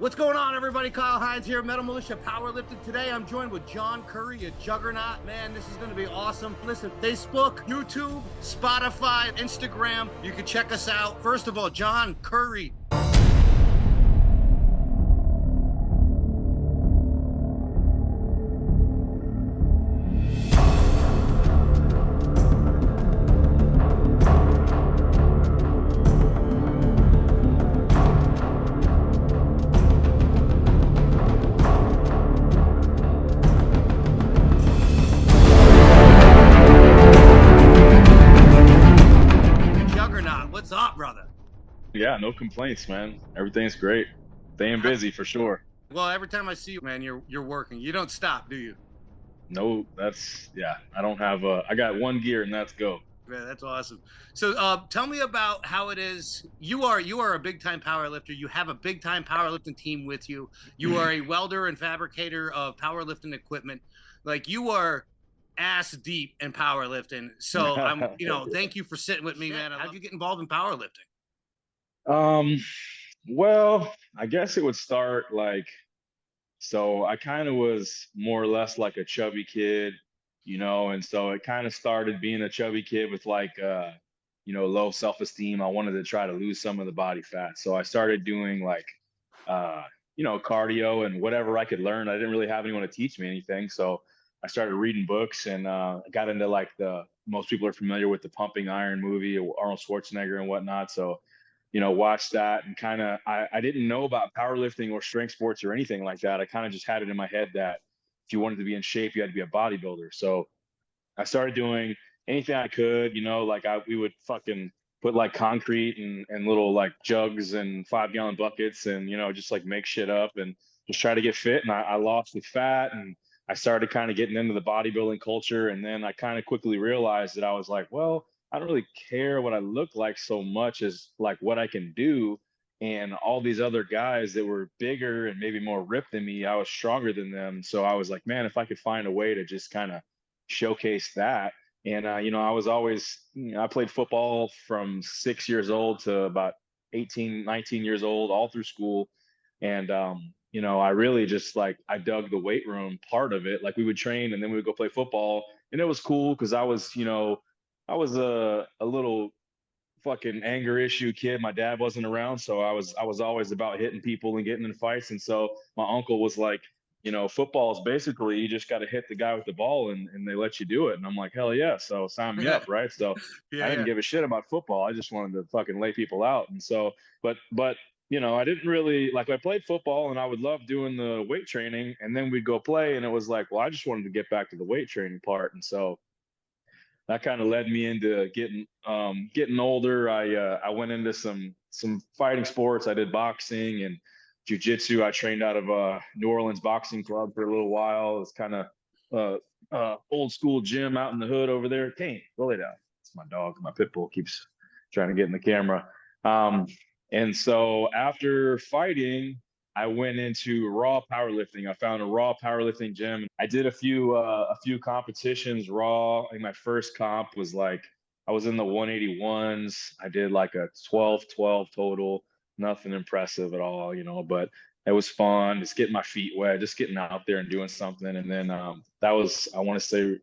What's going on, everybody? Kyle Hines here, Metal Militia Powerlifting. Today, I'm joined with Jon Currey, a juggernaut. Man, this is going to be awesome. Listen, Facebook, YouTube, Spotify, Instagram. You can check us out. First of all, Jon Currey. What's up, brother? Yeah, no complaints, man. Everything's great. Staying busy for sure. Well, every time I see you, man, you're working. You don't stop, do you? No, I don't have I got one gear and that's go. Man, that's awesome. So tell me about how it is. You are a big time powerlifter. You have a big time powerlifting team with you. You are a welder and fabricator of powerlifting equipment. Like, you are ass deep in powerlifting. So thank you for sitting with me, man. How'd you get involved in powerlifting? Well, I guess it would start so I kind of was more or less like a chubby kid, and so it kind of started being a chubby kid with low self-esteem. I wanted to try to lose some of the body fat. So I started doing uh, cardio and whatever I could learn. I didn't really have anyone to teach me anything. So I started reading books and got into most people are familiar with the Pumping Iron movie, Arnold Schwarzenegger and whatnot. So watched that and I didn't know about powerlifting or strength sports or anything like that. I kind of just had it in my head that if you wanted to be in shape, you had to be a bodybuilder. So I started doing anything I could, we would fucking put like concrete and little like jugs and 5-gallon buckets and, just like make shit up and just try to get fit. And I lost the fat and I started kind of getting into the bodybuilding culture. And then I kind of quickly realized that I was like, well, I don't really care what I look like so much as like what I can do. And all these other guys that were bigger and maybe more ripped than me, I was stronger than them. So I was like, man, if I could find a way to just kind of showcase that. And I was always, I played football from 6 years old to about 18, 19 years old, all through school. And I really just I dug the weight room part of it. Like we would train and then we would go play football, and it was cool because I was a little fucking anger issue kid. My dad wasn't around, so I was always about hitting people and getting in fights. And so my uncle was like, football is basically you just got to hit the guy with the ball and they let you do it. And I'm like, hell yeah. So sign me up, right? So I didn't give a shit about football. I just wanted to fucking lay people out. And so, but I didn't really I played football and I would love doing the weight training, and then we'd go play and it was like, well, I just wanted to get back to the weight training part. And so that kind of led me into getting older. I went into some fighting sports. I did boxing and jiu-jitsu. I trained out of New Orleans Boxing Club for a little while. It's kind of old school gym out in the hood over there. Kane, go lay down. It's my dog. My pit bull keeps trying to get in the camera. And so after fighting, I went into raw powerlifting. I found a raw powerlifting gym. I did a few competitions raw. My first comp was I was in the 181s. I did like a 12-12 total. Nothing impressive at all, but it was fun. Just getting my feet wet, just getting out there and doing something. And then I want to say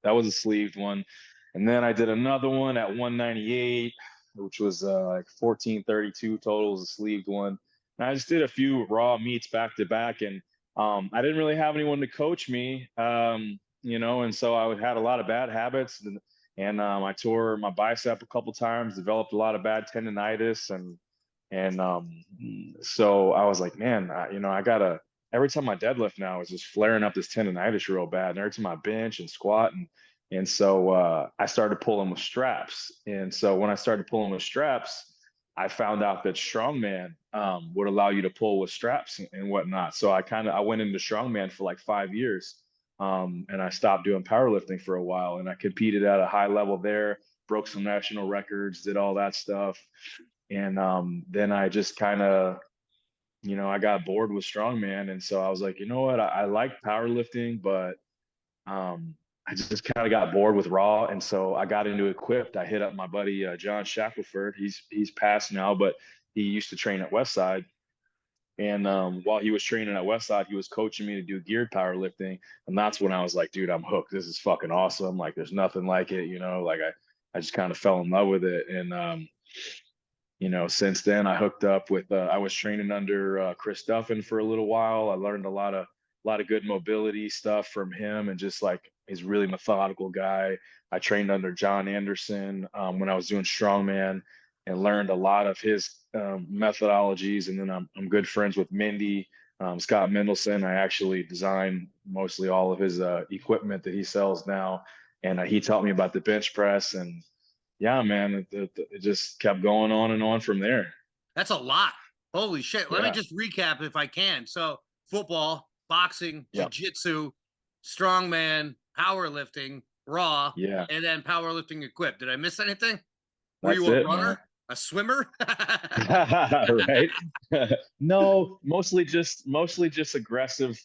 that was a sleeved one. And then I did another one at 198, which was 1432 totals, a sleeved one. And I just did a few raw meets back to back, and I didn't really have anyone to coach me, and so I had a lot of bad habits, and I tore my bicep a couple times, developed a lot of bad tendonitis, and so I was like, man, I gotta. Every time I deadlift now is just flaring up this tendonitis real bad, and every time I bench and squat, and so I started pulling with straps, and so when I started pulling with straps, I found out that strongman would allow you to pull with straps and whatnot. So I went into strongman for like 5 years, and I stopped doing powerlifting for a while. And I competed at a high level there, broke some national records, did all that stuff, and then I just kind of, I got bored with strongman, and so I was like, you know what, I like powerlifting, but I just kind of got bored with raw, and so I got into equipped. I hit up my buddy John Shackelford. He's passed now, but he used to train at Westside, And while he was training at Westside, he was coaching me to do geared powerlifting. And that's when I was like, dude, I'm hooked. This is fucking awesome. Like, there's nothing like it, you know, like I just kind of fell in love with it. And since then I hooked up with I was training under Chris Duffin for a little while. I learned a lot of good mobility stuff from him, and just like he's a really methodical guy. I trained under John Anderson when I was doing strongman, and learned a lot of his methodologies. And then I'm good friends with Mindy, Scott Mendelson. I actually design mostly all of his equipment that he sells now, and he taught me about the bench press. And yeah, man, it just kept going on and on from there. That's a lot. Holy shit. Let me Yeah, just recap if I can. So, football, boxing, yeah, jiu-jitsu, strongman, powerlifting, raw, yeah. and then powerlifting equipped. Did I miss anything? Were That's you a it, man. runner? A swimmer? Right? No, mostly just aggressive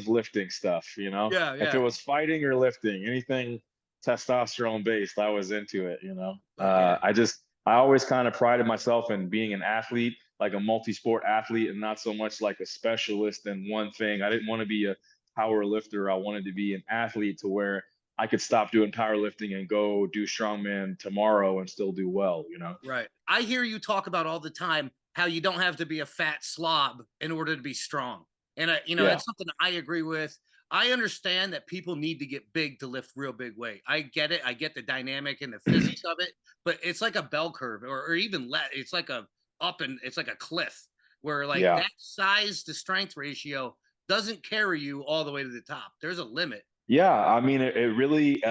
lifting stuff, you know. Yeah, If it yeah. was fighting or lifting, anything testosterone based, I was into it, you know. Okay. I always kind of prided myself in being an athlete, like a multi-sport athlete, and not so much like a specialist in one thing. I didn't want to be a power lifter. I wanted to be an athlete to where I could stop doing powerlifting and go do strongman tomorrow and still do well, you know? Right. I hear you talk about all the time how you don't have to be a fat slob in order to be strong. And Yeah. it's something I agree with. I understand that people need to get big to lift real big weight. I get it. I get the dynamic and the physics of it, but it's like a bell curve or even it's like a up and it's like a cliff where like Yeah. that size to strength ratio doesn't carry you all the way to the top. There's a limit. Yeah. I mean, it really,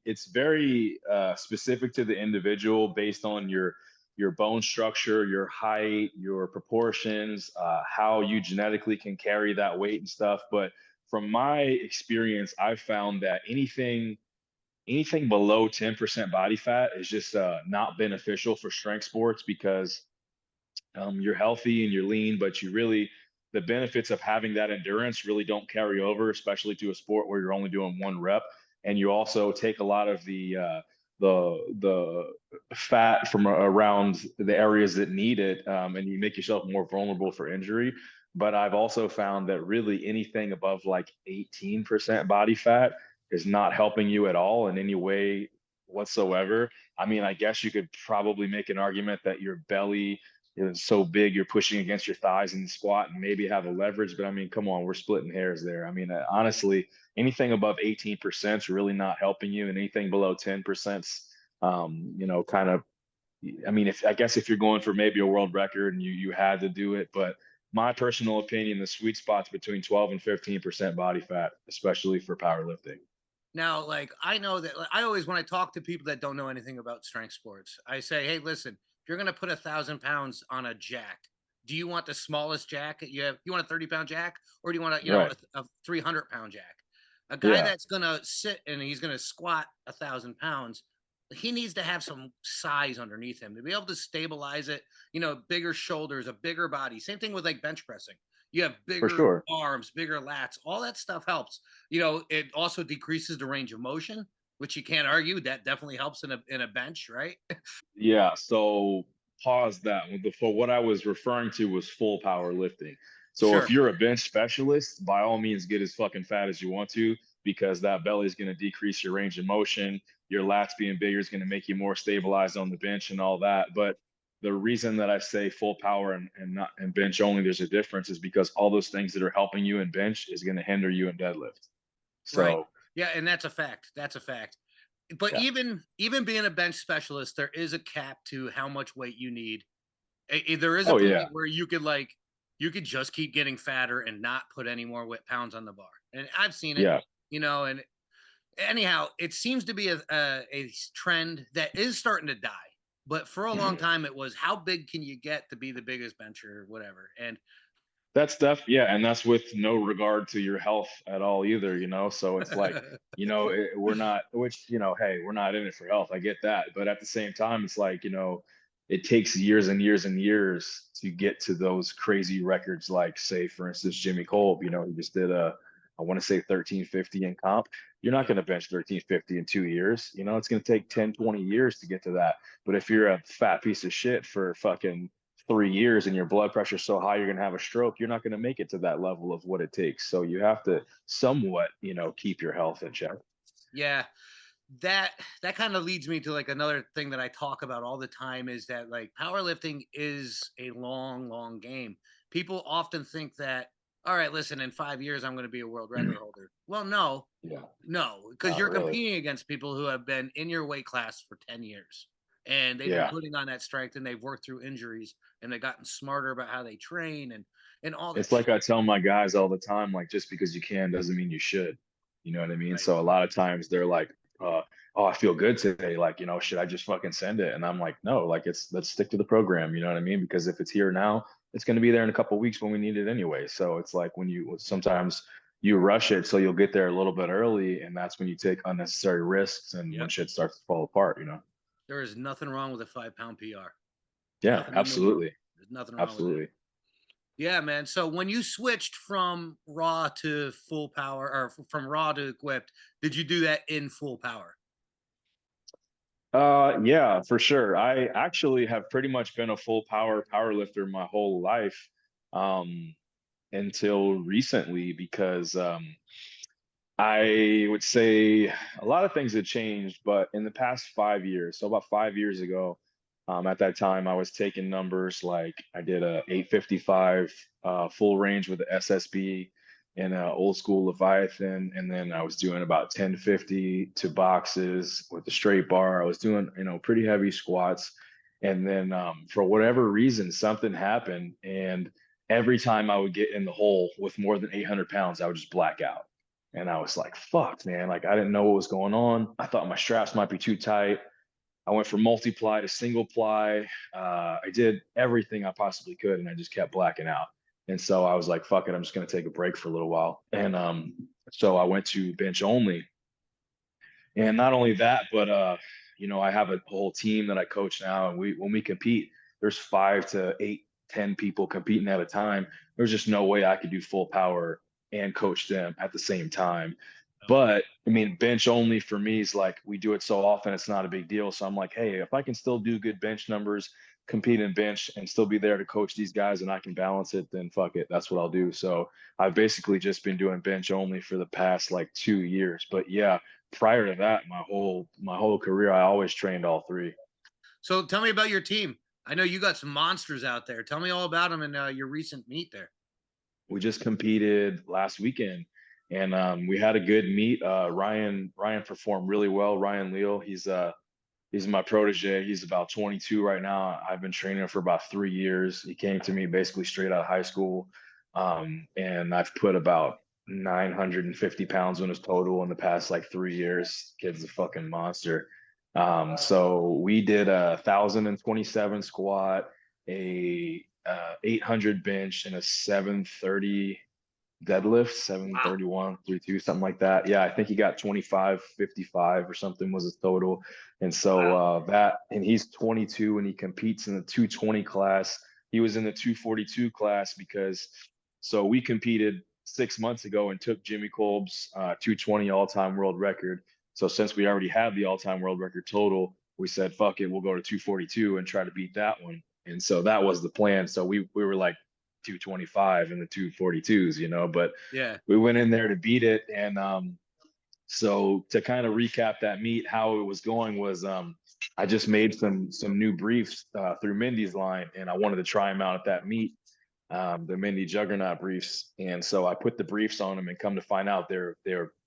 it's very specific to the individual based on your bone structure, your height, your proportions, how you genetically can carry that weight and stuff. But from my experience, I've found that anything below 10% body fat is just not beneficial for strength sports, because you're healthy and you're lean, but the benefits of having that endurance really don't carry over, especially to a sport where you're only doing one rep. And you also take a lot of the fat from around the areas that need it, and you make yourself more vulnerable for injury. But I've also found that really anything above like 18% body fat is not helping you at all in any way whatsoever. I mean, I guess you could probably make an argument that your belly is so big you're pushing against your thighs in the squat and maybe have a leverage. But I mean, come on, we're splitting hairs there. I mean, honestly, anything above 18% is really not helping you, and anything below 10%, kind of. I mean, if I guess if you're going for maybe a world record and you had to do it, but my personal opinion, the sweet spot's between 12 and 15% body fat, especially for powerlifting. Now, like I know that like, I always when I talk to people that don't know anything about strength sports, I say, hey, listen, if you're gonna put 1,000 pounds on a jack, do you want the smallest jack you have? You want a 30-pound jack, or do you want Right. a 300-pound jack? A guy Yeah. that's gonna sit and he's gonna squat 1,000 pounds, he needs to have some size underneath him to be able to stabilize it. Bigger shoulders, a bigger body. Same thing with like bench pressing. You have For bigger sure. arms, bigger lats. All that stuff helps. It also decreases the range of motion, which you can't argue. That definitely helps in a bench, right? Yeah, so pause that. For what I was referring to was full power lifting. So if Sure. you're a bench specialist, by all means get as fucking fat as you want to, because that belly is going to decrease your range of motion. Your lats being bigger is going to make you more stabilized on the bench and all that. But the reason that I say full power and not and bench only, there's a difference, is because all those things that are helping you in bench is going to hinder you in deadlift. Right. So Yeah, and that's a fact. That's a fact. But yeah. even being a bench specialist, there is a cap to how much weight you need. There is a Oh point yeah. where you could just keep getting fatter and not put any more pounds on the bar. And I've seen it, Yeah. and anyhow, it seems to be a trend that is starting to die. But for a long time, it was how big can you get to be the biggest bencher or whatever. And That's yeah, and that's with no regard to your health at all either, you know. So it's like, we're not, which, hey, we're not in it for health. I get that, but at the same time, it's like, it takes years and years and years to get to those crazy records. Like, say, for instance, Jimmy Kolb, he just did I want to say 1350 in comp. You're not yeah, going to bench 1350 in 2 years. It's going to take 10, 20 years to get to that. But if you're a fat piece of shit for fucking 3 years and your blood pressure's so high you're going to have a stroke, you're not going to make it to that level of what it takes. So you have to somewhat, keep your health in check. Yeah, that that kind of leads me to like another thing that I talk about all the time is that like powerlifting is a long game. People often think that, all right, listen, in 5 years I'm going to be a world record holder. Well, no, Yeah, no, because not you're really. competing against people who have been in your weight class for 10 years and they've been Yeah. putting on that strength and they've worked through injuries and they've gotten smarter about how they train and all that It's like shit. I tell my guys all the time, like just because you can doesn't mean you should. You know what I mean? Right. So a lot of times they're like, oh, I feel good today. Like, should I just fucking send it? And I'm like, no, like let's stick to the program. You know what I mean? Because if it's here now, it's going to be there in a couple of weeks when we need it anyway. So it's like when you sometimes you rush it so you'll get there a little bit early, and that's when you take unnecessary risks and when Yep. shit starts to fall apart. There is nothing wrong with a 5 pound PR. Yeah, Nothing in the world. absolutely. There's nothing wrong with that. Absolutely. Yeah, man. So when you switched from raw to full power or from raw to equipped, did you do that in full power? Yeah, for sure. I actually have pretty much been a full power lifter my whole life, um, until recently because I would say a lot of things had changed, but in the past 5 years, so about 5 years ago, at that time, I was taking numbers like I did a 855 full range with the SSB and a old school Leviathan, and then I was doing about 1050 to boxes with the straight bar. I was doing pretty heavy squats, and then for whatever reason, something happened, and every time I would get in the hole with more than 800 pounds, I would just black out. And I was like, fuck, man. Like, I didn't know what was going on. I thought my straps might be too tight. I went from multiply to single ply. I did everything I possibly could, and I just kept blacking out. And so I was like, fuck it, I'm just going to take a break for a little while. And so I went to bench only. And not only that, but I have a whole team that I coach now, and when we compete, there's 5 to 8, 10 people competing at a time. There's just no way I could do full power and coach them at the same time. No. But I mean, bench only for me is like we do it so often, it's not a big deal. So I'm like, hey, if I can still do good bench numbers, compete in bench, and still be there to coach these guys, and I can balance it, then fuck it, that's what I'll do. So I've basically just been doing bench only for the past like 2 years. But yeah, prior to that, my whole career, I always trained all three. So tell me about your team. I know you got some monsters out there. Tell me all about them in your recent meet there. We just competed last weekend, and we had a good meet. Ryan performed really well. Ryan Leal, he's my protege. He's about 22 right now. I've been training him for about 3 years. He came to me basically straight out of high school, and I've put about 950 pounds on his total in the past like 3 years. Kid's a fucking monster. So we did 1,027 squat, a 800 bench, and a 730 deadlift, Wow. 731, 32, something like that. Yeah, I think he got 25.55 or something was his total. And so Wow. and he's 22 and he competes in the 220 class. He was in the 242 class because so we competed 6 months ago and took Jimmy Kolb's 220 all-time world record. So since we already had the all-time world record total, we said, fuck it, we'll go to 242 and try to beat that one. And so that was the plan. So we were like 225 and the 242s, but Yeah. we went in there to beat it. And so to kind of recap that meet, how it was going was I just made some new briefs through Mindy's line, and I wanted to try them out at that meet, the Mindy Juggernaut briefs. And so I put the briefs on them, and come to find out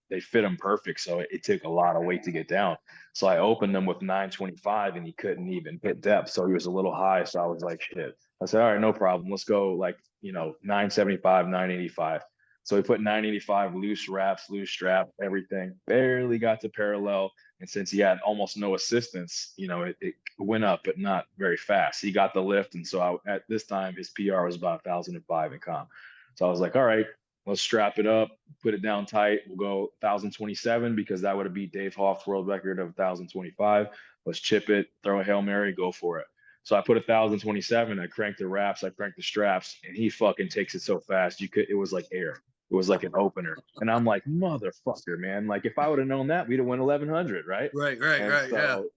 they fit him perfect. So it took a lot of weight to get down. So I opened them with 925, and he couldn't even hit depth. So he was a little high. So I was like, shit. I said, all right, no problem. Let's go like, 975, 985. So we put 985 loose wraps, loose strap, everything. Barely got to parallel. And since he had almost no assistance, it went up, but not very fast. He got the lift. And so at this time, his PR was about 1,005 in comp. So I was like, all right, let's strap it up, put it down tight. We'll go 1,027 because that would have beat Dave Hoff's world record of 1,025. Let's chip it, throw a Hail Mary, go for it. So I put 1,027. I cranked the wraps, I cranked the straps, and he fucking takes it so fast. It was like air. It was like an opener. And I'm like, motherfucker, man. Like if I would have known that, we'd have won 1,100, right? Right. And Yeah. so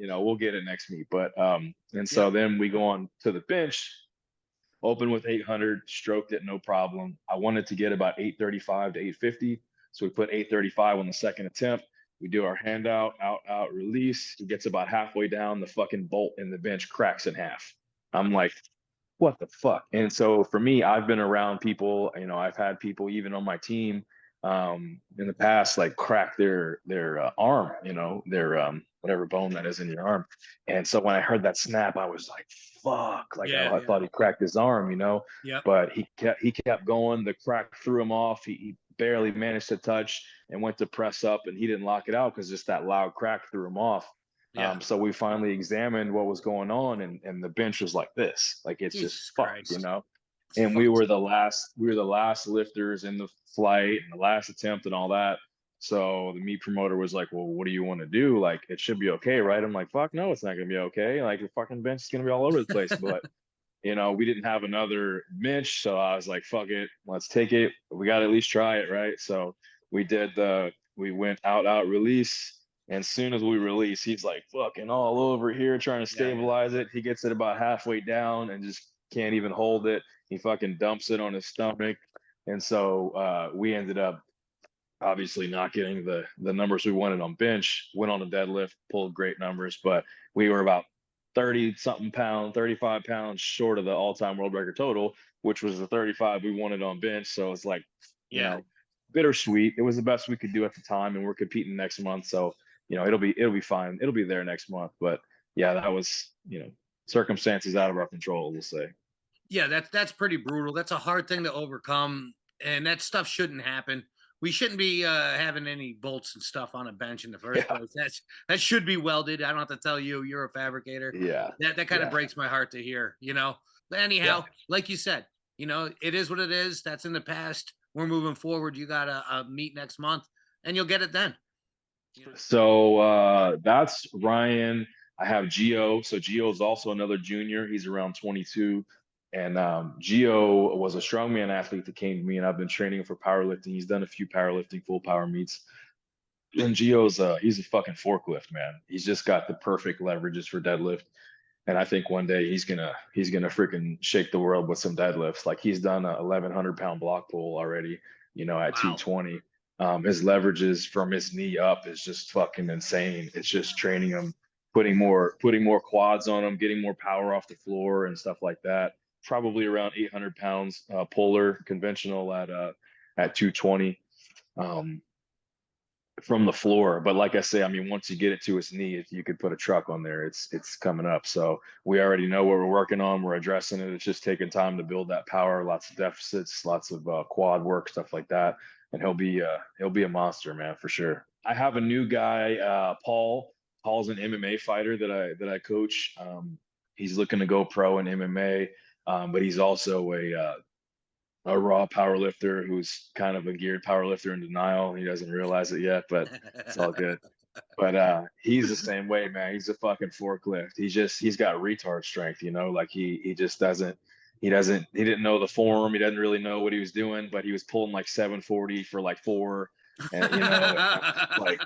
we'll get it next meet. But and Yeah. so then we go on to the bench, open with 800, stroked it, no problem. I wanted to get about 835 to 850. So we put 835 on the second attempt. We do our handout, out, release. He gets about halfway down. The fucking bolt in the bench cracks in half. I'm like, what the fuck? And so for me, I've been around people, I've had people even on my team in the past like crack their arm, their whatever bone that is in your arm. And so when I heard that snap, I was like, fuck, like Yeah. I Yeah. thought he cracked his arm, Yep. but he kept going. The crack threw him off. He barely managed to touch and went to press up, and he didn't lock it out because just that loud crack threw him off. Yeah. So we finally examined what was going on, and the bench was like this, like it's Jesus just fucked, Christ. It's and we fucked. were the last lifters in the flight and the last attempt and all that. So the meet promoter was like, well, what do you want to do? Like, it should be okay, right? I'm like, fuck no, it's not gonna be okay. Like the fucking bench is gonna be all over the place. But we didn't have another bench, so I was like, fuck it, let's take it. We got to at least try it, right? So we went out, release. And as soon as we release, he's like fucking all over here trying to Yeah. Yeah. stabilize it. He gets it about halfway down and just can't even hold it. He fucking dumps it on his stomach. And so we ended up obviously not getting the numbers we wanted on bench. Went on a deadlift, pulled great numbers, but we were about 30 something pound, 35 pounds short of the all-time world record total, which was the 35 we wanted on bench. So it's like, you Yeah. know, bittersweet. It was the best we could do at the time, and we're competing next month. So, it'll be fine. It'll be there next month. But yeah, that was, circumstances out of our control, we'll say. Yeah, that's pretty brutal. That's a hard thing to overcome, and that stuff shouldn't happen. We shouldn't be having any bolts and stuff on a bench in the first Yeah. place. That should be welded. I don't have to tell you, you're a fabricator. Yeah. That kind of Yeah. breaks my heart to hear. But Yeah. anyhow, like you said, it is what it is. That's in the past. We're moving forward. You got a meet next month, and you'll get it then. So that's Ryan. I have Gio. So Gio is also another junior. He's around 22. And Gio was a strongman athlete that came to me, and I've been training him for powerlifting. He's done a few powerlifting full power meets. And Gio's he's a fucking forklift, man. He's just got the perfect leverages for deadlift. And I think one day he's gonna freaking shake the world with some deadlifts. Like he's done a 1,100 pound block pull already, at Wow. 220. His leverages from his knee up is just fucking insane. It's just training him, putting more quads on him, getting more power off the floor and stuff like that. Probably around 800 pounds puller conventional at 220. Um, from the floor. But like I say, I mean, once you get it to his knee, if you could put a truck on there, it's coming up. So we already know what we're working on. We're addressing it. It's just taking time to build that power. Lots of deficits, lots of quad work, stuff like that. And he'll be a monster, man, for sure. I have a new guy, Paul. Paul's an MMA fighter that I coach. He's looking to go pro in MMA, but he's also a raw power lifter who's kind of a geared power lifter in denial. He doesn't realize it yet, but it's all good. But he's the same way, man. He's a fucking forklift. He's got retard strength, like he just he didn't know the form. He doesn't really know what he was doing, but he was pulling like 740 for like four, and and I was like,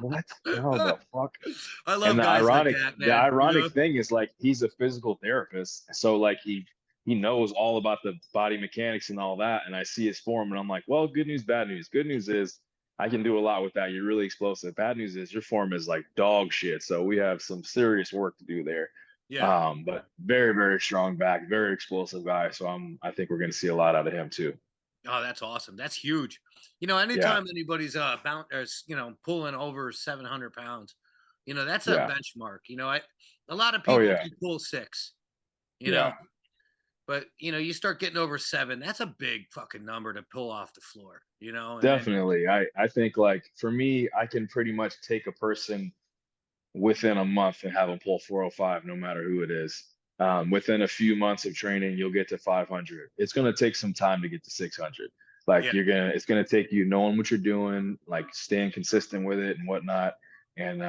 what? How the fuck? I And love the guys like ironic that, the man. ironic thing is like he's a physical therapist, so like he knows all about the body mechanics and all that. And I see his form, and I'm like, well, good news, bad news. Good news is I can do a lot with that. You're really explosive. Bad news is your form is like dog shit. So we have some serious work to do there. Yeah. But very, very strong back, very explosive guy. So I think we're going to see a lot out of him too. Oh, that's awesome. That's huge. Yeah. Anytime anybody's pulling over 700 pounds, that's a Yeah. benchmark. A lot of Oh people yeah. can pull six, you know, Yeah. but you start getting over seven, that's a big fucking number to pull off the floor, and then Definitely. I think like for me, I can pretty much take a person within a month and have them pull 405, no matter who it is. Within a few months of training, you'll get to 500. It's going to take some time to get to 600. Like yeah, it's going to take you knowing what you're doing, like staying consistent with it and whatnot, and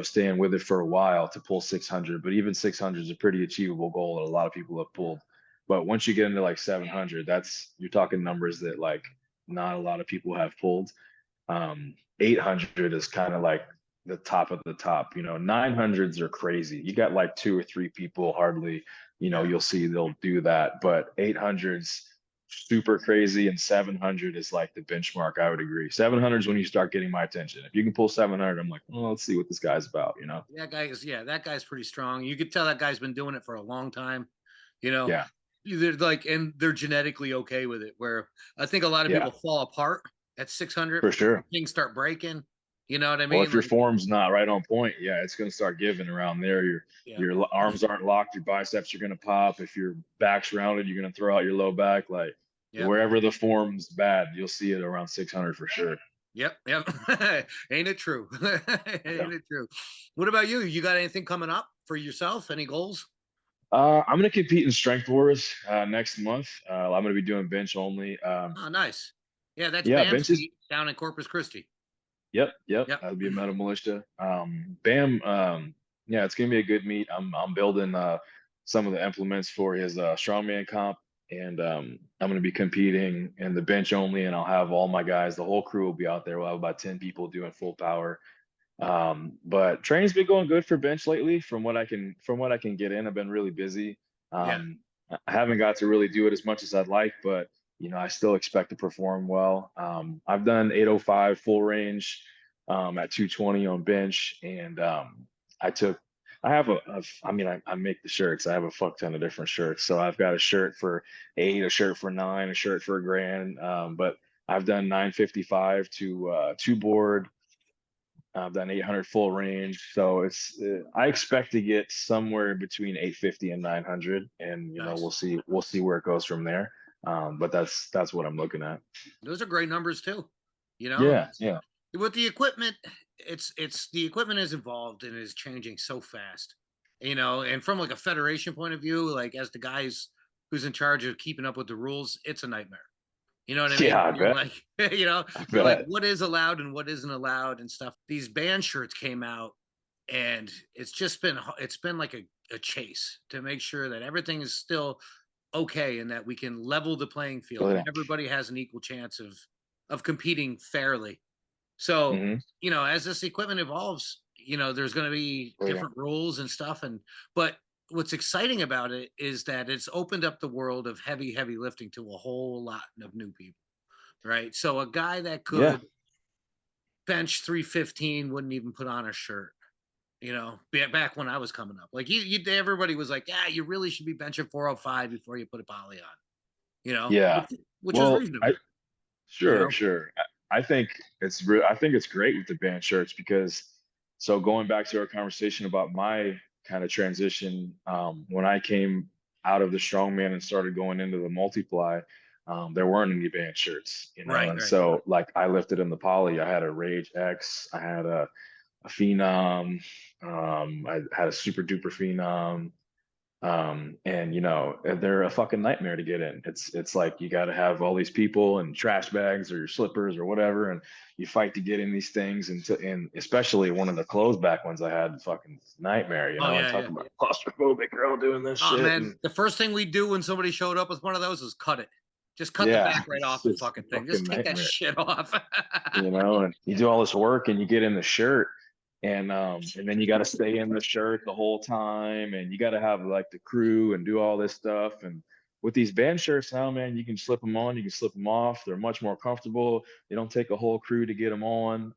staying with it for a while to pull 600. But even 600 is a pretty achievable goal that a lot of people have pulled. But once you get into like 700, you're talking numbers that like not a lot of people have pulled. 800 is kind of like the top of the top. 900s are crazy. You got like two or three people hardly, Yeah. you'll see they'll do that, but 800s super crazy, and 700 is like the benchmark. I would agree. 700 is when you start getting my attention. If you can pull 700, I'm like, well, let's see what this guy's about. That guy's pretty strong. You could tell that guy's been doing it for a long time. You know, Yeah, they're like, and they're genetically okay with it. Where I think a lot of yeah, people fall apart at 600 for because sure. things start breaking. You know what I Well, mean? if your Like, form's not right on point, yeah, it's going to start giving around there. Your yeah, your arms aren't locked, your biceps are going to pop. If your back's rounded, you're going to throw out your low back. Like yeah, wherever the form's bad, you'll see it around 600 for sure. yep, yep. Ain't it true? Yeah. Ain't it true? What about you? You got anything coming up for yourself? Any goals? I'm going to compete in Strength Wars next month. I'm going to be doing bench only. Oh, nice. Yeah, that's Yeah, Bam's bench is. meet down in Corpus Christi. Yep, yep. Yep. That'll be a metal militia. Bam. Yeah, it's gonna be a good meet. I'm building some of the implements for his strongman comp, and I'm gonna be competing in the bench only, and I'll have all my guys. The whole crew will be out there. We'll have about 10 people doing full power. But training's been going good for bench lately. From what I can get in, I've been really busy. Yeah. I haven't got to really do it as much as I'd like, but I still expect to perform well. I've done 805 full range at 220 on bench, and I took. I have I mean, I make the shirts. I have a fuck ton of different shirts. So I've got a shirt for 8, a shirt for 9, a shirt for a grand. But I've done 955 to two board. I've done 800 full range, so I expect to get somewhere between 850 and 900, and we'll Nice. see where it goes from there. But that's what I'm looking at. Those are great numbers too. You know, Yeah, yeah, with the equipment, it's the equipment is evolved and is changing so fast. And from like a federation point of view, like as the guys who's in charge of keeping up with the rules, it's a nightmare. You know what I mean? yeah. I You're bet. like, I you're like, bet. what is allowed and what isn't allowed and stuff. These band shirts came out, and it's been like a chase to make sure that everything is still okay and that we can level the playing field Oh, and yeah. everybody has an equal chance of competing fairly. So, Hmm. as this equipment evolves, there's going to be Oh, yeah. different rules and stuff. But what's exciting about it is that it's opened up the world of heavy lifting to a whole lot of new people, right? So a guy that Yeah. could bench 315 wouldn't even put on a shirt. Back when I was coming up, like everybody was like, "Yeah, you really should be benching 405 before you put a poly on." You know, Yeah. which is Well, reasonable. You sure, know, sure. I think it's great with the band shirts because so going back to our conversation about my kind of transition, when I came out of the strongman and started going into the multiply, there weren't any band shirts, right, and right. so like I lifted in the poly. I had a Rage X, I had a Phenom, I had a Super Duper Phenom, and they're a fucking nightmare to get in. It's like you got to have all these people and trash bags or your slippers or whatever, and you fight to get in these things, and especially one of the closed back ones I had, fucking nightmare, Oh and yeah, talk yeah. about claustrophobic girl doing this Oh shit. man, And the first thing we do when somebody showed up with one of those is cut it. Just cut the yeah, back right it's off the just a fucking thing. fucking Just take that nightmare. shit off. And you do all this work and you get in the shirt, and then you got to stay in the shirt the whole time, and you got to have like the crew and do all this stuff. And with these band shirts now, man, you can slip them on, you can slip them off. They're much more comfortable. They don't take a whole crew to get them on.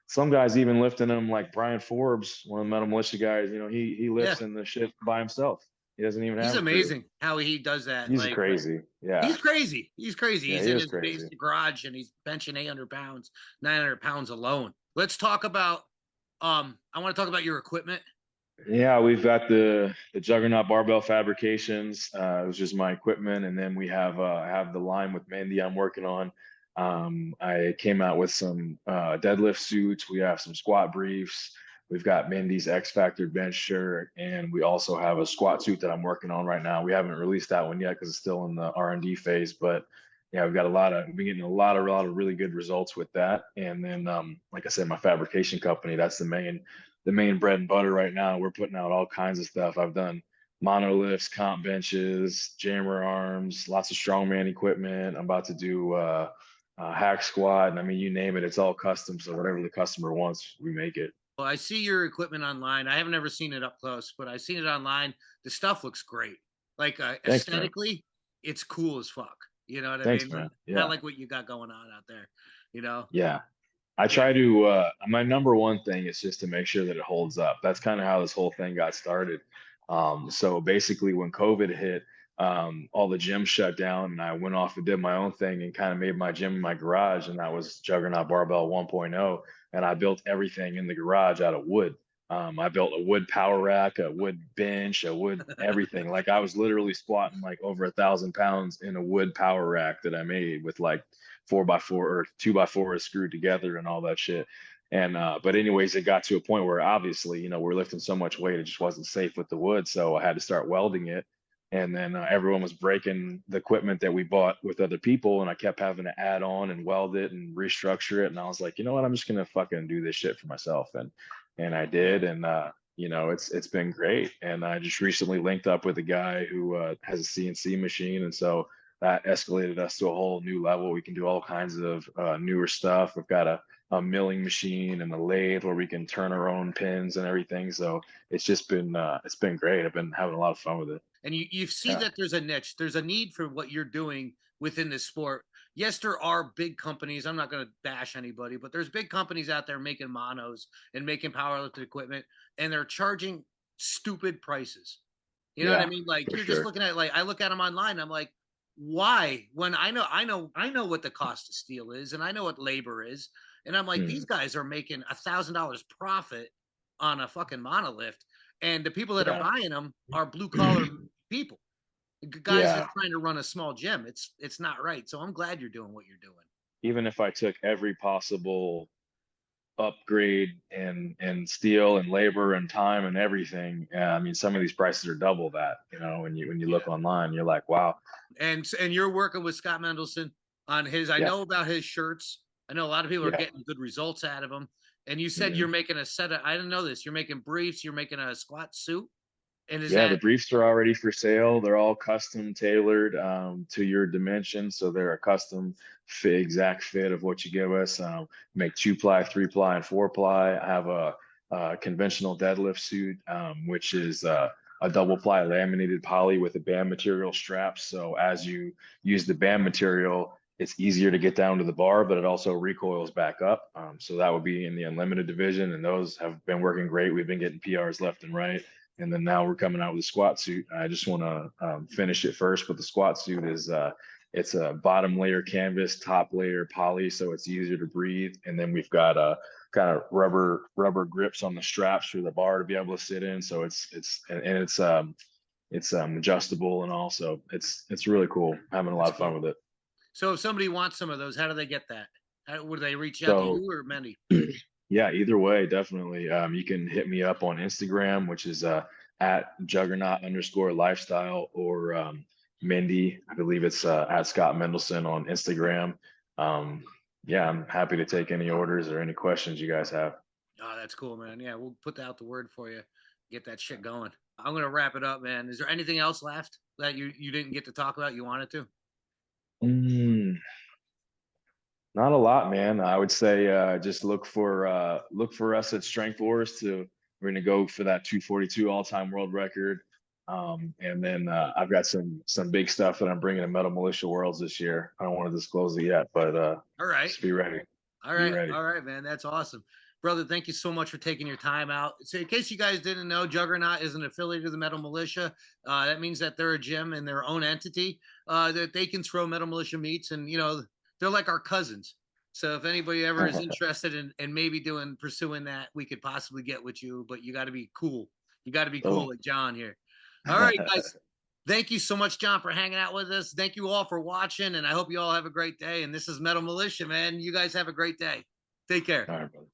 Some guys even lifting them, like Brian Forbes, one of the Metal Militia guys. He Yeah, lifts in the shit by himself. He doesn't even he's have a crew. amazing how he does that. He's Like crazy. Yeah, he's crazy. He's crazy. yeah, He's he in is his crazy. basement garage and he's benching 800 pounds, 900 pounds alone. Let's talk about. I want to talk about your equipment. Yeah, we've got the Juggernaut barbell fabrications. It was just my equipment, and then I have the line with Mandy I'm working on. I came out with some deadlift suits. We have some squat briefs. We've got Mandy's X Factor bench shirt, and we also have a squat suit that I'm working on right now. We haven't released that one yet because it's still in the R&D phase, but yeah, we've been getting a lot of really good results with that. And then, like I said, my fabrication company, that's the main bread and butter right now. We're putting out all kinds of stuff. I've done monoliths, comp benches, jammer arms, lots of strongman equipment. I'm about to do hack squat, and I mean, you name it, it's all custom. So whatever the customer wants, we make it. Well, I see your equipment online. I haven't ever seen it up close, but I've seen it online. The stuff looks great. Like Thanks, man. aesthetically, it's cool as fuck. You know what I Thanks, mean? man. I Yeah. like what you got going on out there. You know? Yeah. I Yeah. try to my number one thing is just to make sure that it holds up. That's kind of how this whole thing got started. So basically when COVID hit, all the gyms shut down and I went off and did my own thing and kind of made my gym in my garage, and that was Juggernaut Barbell 1.0. And I built everything in the garage out of wood. I built a wood power rack, a wood bench, a wood everything. Like I was literally squatting like over 1,000 pounds in a wood power rack that I made with like 4x4 or 2x4 screwed together and all that shit. And but anyways, it got to a point where obviously, we're lifting so much weight, it just wasn't safe with the wood. So I had to start welding it. And then everyone was breaking the equipment that we bought with other people, and I kept having to add on and weld it and restructure it. And I was like, you know what, I'm just gonna fucking do this shit for myself. And I Yeah. did, and it's been great. And I just recently linked up with a guy who has a CNC machine, and so that escalated us to a whole new level. We can do all kinds of newer stuff. We've got a milling machine and a lathe where we can turn our own pins and everything. So it's been great. I've been having a lot of fun with it. And you see Yeah. that there's a niche, there's a need for what you're doing within this sport. Yes, there are big companies. I'm not going to bash anybody, but there's big companies out there making monos and making powerlifting equipment, and they're charging stupid prices. You know what I Yeah, mean? Like for you're just sure. looking at like I look at them online. I'm like, why? When I know what the cost of steel is, and I know what labor is, and I'm like, these Mm, guys are making $1,000 profit on a fucking monolift, and the people that are yeah. buying them are blue collar people, guys that's Yeah. trying to run a small gym. It's not right. So I'm glad you're doing what you're doing. Even if I took every possible upgrade and steel and labor and time and everything, I mean, some of these prices are double that. When you look Yeah. online, you're like, wow. And you're working with Scott Mendelson on his. I Yeah. know about his shirts. I know a lot of people are Yeah. getting good results out of them. And you said you're Mhm. making a set of. I didn't know this. You're making briefs. You're making a squat suit. And is Yeah, the that briefs are already for sale. They're all custom tailored to your dimensions, so they're a custom fit, exact fit of what you give us. Make 2-ply, 3-ply, and 4-ply. I have a conventional deadlift suit, which is a double-ply laminated poly with a band material strap. So as you use the band material, it's easier to get down to the bar, but it also recoils back up. So that would be in the unlimited division, and those have been working great. We've been getting PRs left and right. And then now we're coming out with a squat suit. I just want to finish it first, but the squat suit is it's a bottom layer canvas, top layer poly, so it's easier to breathe. And then we've got a kind of rubber grips on the straps for the bar to be able to sit in. So it's adjustable, and also it's really cool. Having a lot that's of fun cool. with it. So if somebody wants some of those, how do they get that? How, would they reach out to So you or Mendy? yeah, either way, definitely. You can hit me up on Instagram, which is at juggernaut_lifestyle, or Mindy. I believe it's at Scott Mendelson on Instagram. Um, yeah, I'm happy to take any orders or any questions you guys have. Oh, that's cool, man. Yeah, we'll put out the word for you. Get that shit going. I'm gonna wrap it up, man. Is there anything else left that you didn't get to talk about you wanted to? Mm, Not a lot, man. I would say just look for us at Strength Wars to we're gonna go for that 242 all-time world record. And then I've got some big stuff that I'm bringing to Metal Militia Worlds this year. I don't want to disclose it yet, but All right. just be ready. All Be right. ready. All right, man. That's awesome. Brother, thank you so much for taking your time out. So, in case you guys didn't know, Juggernaut is an affiliate of the Metal Militia. That means that they're a gym in their own entity, that they can throw Metal Militia meets, and they're like our cousins. So if anybody ever is interested in maybe pursuing that, we could possibly get with you. But you got to be cool. You got to be cool Cool. like John here. All right, guys. Thank you so much, John, for hanging out with us. Thank you all for watching, and I hope you all have a great day. And this is Metal Militia, man. You guys have a great day. Take care. All right, brother.